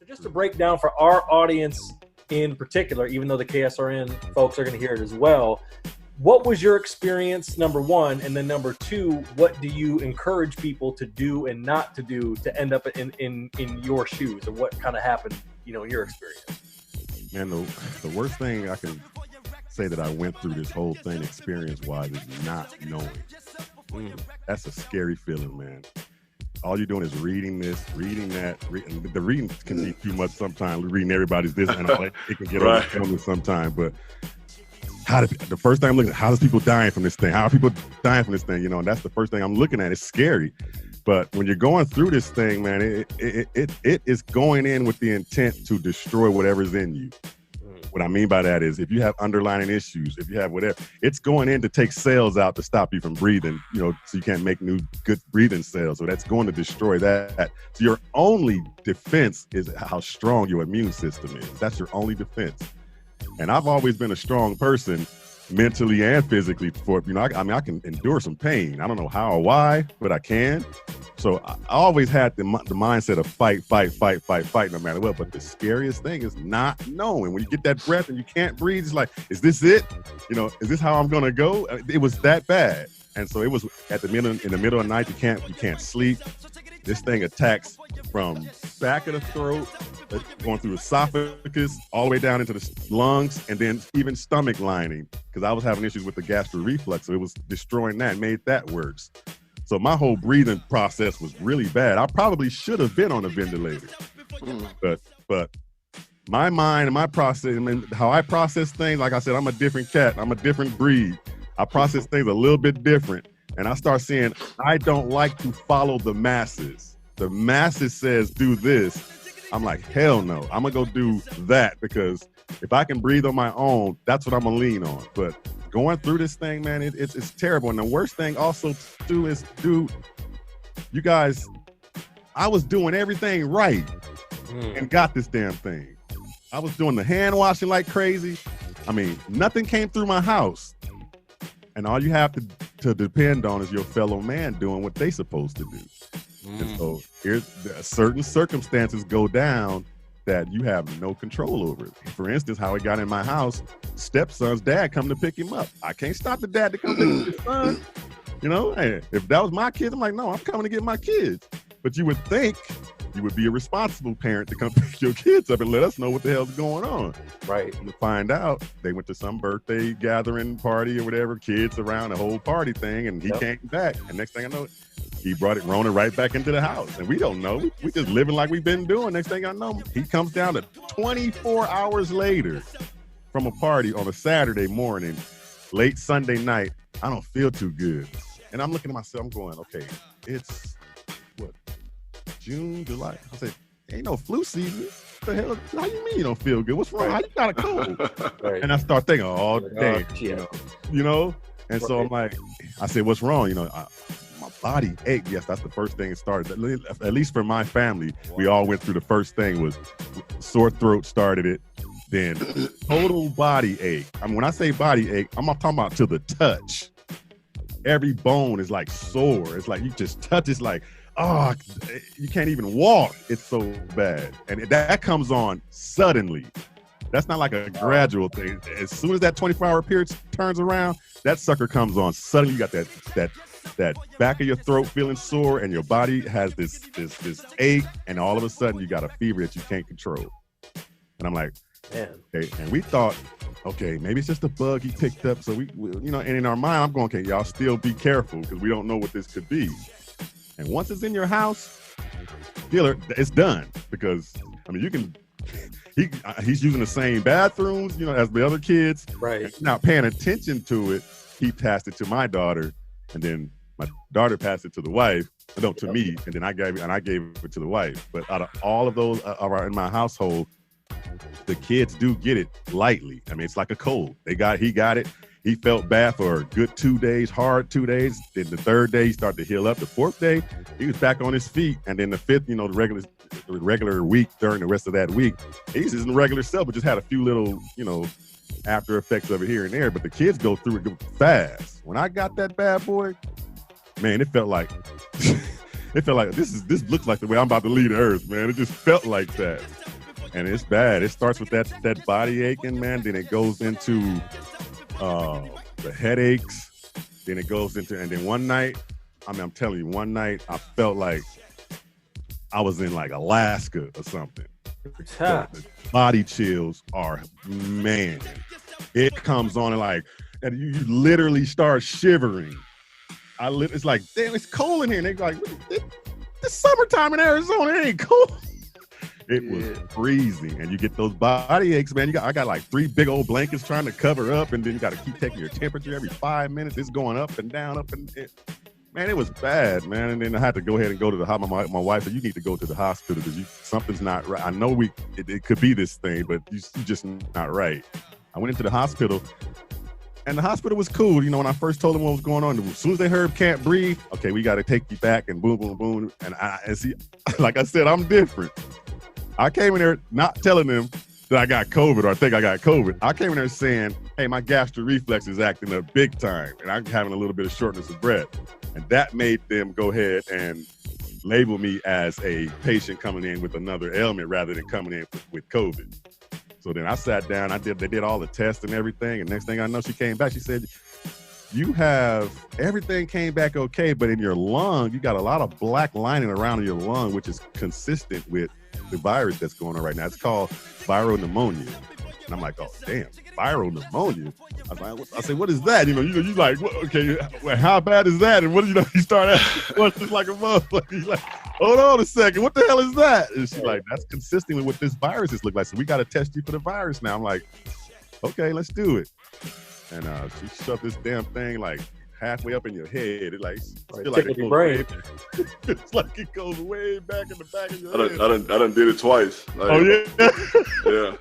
Just to break down for our audience in particular, even though the KSRN folks are going to hear it as well, what was your experience, number one? And then number two, what do you encourage people to do and not to do to end up in your shoes? And what kind of happened, in your experience? Man, the worst thing I can say that I went through this whole thing experience-wise is not knowing. That's a scary feeling, man. All you're doing is reading this, reading that. The reading can be too much sometimes. Reading everybody's this and all, it can get overwhelming sometimes. But the first thing I'm looking at, how does people dying from this thing? How are people dying from this thing? And that's the first thing I'm looking at. It's scary. But when you're going through this thing, man, it is going in with the intent to destroy whatever's in you. What I mean by that is if you have underlying issues, if you have whatever, it's going in to take cells out to stop you from breathing, so you can't make new good breathing cells. So that's going to destroy that. So your only defense is how strong your immune system is. That's your only defense. And I've always been a strong person, mentally and physically. I can endure some pain. I don't know how or why, but I can. So I always had the mindset of fight, no matter what. But the scariest thing is not knowing. When you get that breath and you can't breathe, it's like, is this it? Is this how I'm gonna go? It was that bad. And so it was in the middle of the night. You can't sleep. This thing attacks from back of the throat, going through esophagus, all the way down into the lungs, and then even stomach lining. Because I was having issues with the gastric reflux, so it was destroying that, made that worse. So my whole breathing process was really bad. I probably should have been on a ventilator. But my mind and my process, how I process things, like I said, I'm a different cat. I'm a different breed. I process things a little bit different. And I start saying, I don't like to follow the masses. The masses says, do this. I'm like, hell no. I'm going to go do that, because if I can breathe on my own, that's what I'm going to lean on. But going through this thing, man, it's terrible. And the worst thing also, too, is, dude, you guys, I was doing everything right and got this damn thing. I was doing the hand washing like crazy. Nothing came through my house. And all you have to depend on is your fellow man doing what they supposed to do. And so here's certain circumstances go down that you have no control over it. For instance, how it got in my house, stepson's dad come to pick him up. I can't stop the dad to come pick his son. Hey, if that was my kids, I'm like, no, I'm coming to get my kids. But you would think you would be a responsible parent to come pick your kids up and let us know what the hell's going on. Right. And to find out, they went to some birthday gathering party or whatever, kids around, the whole party thing, and he came back. And next thing I know, he brought it Rona right back into the house. And we don't know. We just living like we've been doing. Next thing I know, he comes down to 24 hours later from a party on a Saturday morning, late Sunday night. I don't feel too good. And I'm looking at myself, I'm going, okay, it's what, June, July? I said, ain't no flu season. What the hell? How you mean you don't feel good? What's wrong? How you got a cold? Right. And I start thinking, oh, dang, And so I'm like, I said, what's wrong? My body ached. Yes, that's the first thing it started. At least for my family, we all went through the first thing was sore throat started it. Then total body ache. When I say body ache, I'm not talking about to the touch. Every bone is like sore. It's like you just touch, it's like, oh, you can't even walk. It's so bad. And that comes on suddenly. That's not like a gradual thing. As soon as that 24-hour period turns around, that sucker comes on. Suddenly you got that back of your throat feeling sore, and your body has this ache, and all of a sudden you got a fever that you can't control. And I'm like, man. Okay. And we thought, okay, maybe it's just a bug he picked up. So we and in our mind, I'm going, okay, y'all still be careful because we don't know what this could be. And once it's in your house, it's done, because you can. He's using the same bathrooms, as the other kids. Right. And not paying attention to it. He passed it to my daughter, and then my daughter passed it to the wife. No, to me, and then I gave it to the wife. But out of all of those in my household, the kids do get it lightly. It's like a cold. He got it. He felt bad for a good 2 days, hard 2 days. Then the third day, he started to heal up. The fourth day, he was back on his feet. And then the fifth, the regular week, during the rest of that week, he's just in regular self, but just had a few little, after effects of it here and there. But the kids go through it fast. When I got that bad boy, man, it felt like this looks like the way I'm about to leave the earth, man. It just felt like that. and it's bad. It starts with that body aching, man. Then it goes into the headaches. Then it goes into, and then one night, I'm telling you, one night I felt like I was in like Alaska or something. The body chills are, man, it comes on and you literally start shivering. It's like, damn, it's cold in here. And they're like, it's summertime in Arizona. It ain't cold. It was freezing, and you get those body aches, man. I got like 3 big old blankets trying to cover up, and then you got to keep taking your temperature every 5 minutes. It's going up and down, man, it was bad, man. And then I had to go ahead and go to the hospital. My wife said, you need to go to the hospital because something's not right. I know it could be this thing, but you just not right. I went into the hospital, and the hospital was cool. You know, when I first told them what was going on, as soon as they heard can't breathe, okay, we got to take you back, and boom, boom, boom. And see, like I said, I'm different. I came in there not telling them that I got COVID or I think I got COVID. I came in there saying, hey, my gastric reflex is acting up big time, and I'm having a little bit of shortness of breath. And that made them go ahead and label me as a patient coming in with another ailment rather than coming in with COVID. So then I sat down, they did all the tests and everything, and next thing I know, she came back, she said, everything came back okay, but in your lung, you got a lot of black lining around your lung, which is consistent with the virus that's going on right now. It's called viral pneumonia. And I'm like, oh, damn, viral pneumonia? I said, what is that? You like, okay, well, how bad is that? And you start asking questions like a motherfucker. You're like, hold on a second, what the hell is that? And she's like, that's consistent with what this virus is look like. So we got to test you for the virus now. I'm like, okay, let's do it. And she shoved this damn thing like halfway up in your head. It like it goes way, it's like it goes way back in the back of your head. I done did it twice. Like, oh yeah, yeah.